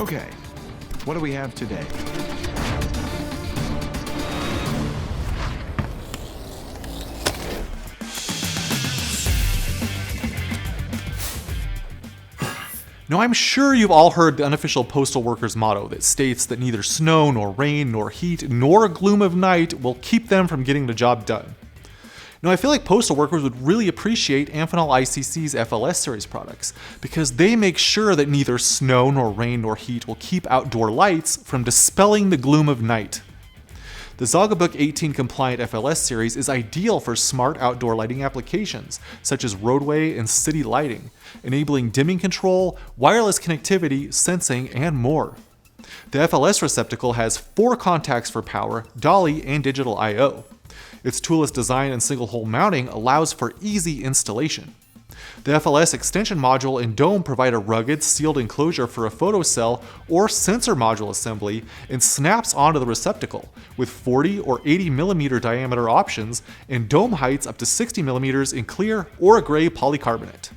Okay, what do we have today? Now, I'm sure you've all heard the unofficial postal workers' motto that states that neither snow, nor rain, nor heat, nor gloom of night will keep them from getting the job done. Now, I feel like postal workers would really appreciate Amphenol ICC's FLS series products because they make sure that neither snow, nor rain, nor heat will keep outdoor lights from dispelling the gloom of night. The Zhaga Book 18 compliant FLS series is ideal for smart outdoor lighting applications, such as roadway and city lighting, enabling dimming control, wireless connectivity, sensing, and more. The FLS receptacle has 4 contacts for power, dolly, and digital I/O. Its toolless design and single-hole mounting allows for easy installation. The FLS extension module and dome provide a rugged, sealed enclosure for a photocell or sensor module assembly and snaps onto the receptacle, with 40 or 80 millimeter diameter options and dome heights up to 60 millimeters in clear or gray polycarbonate.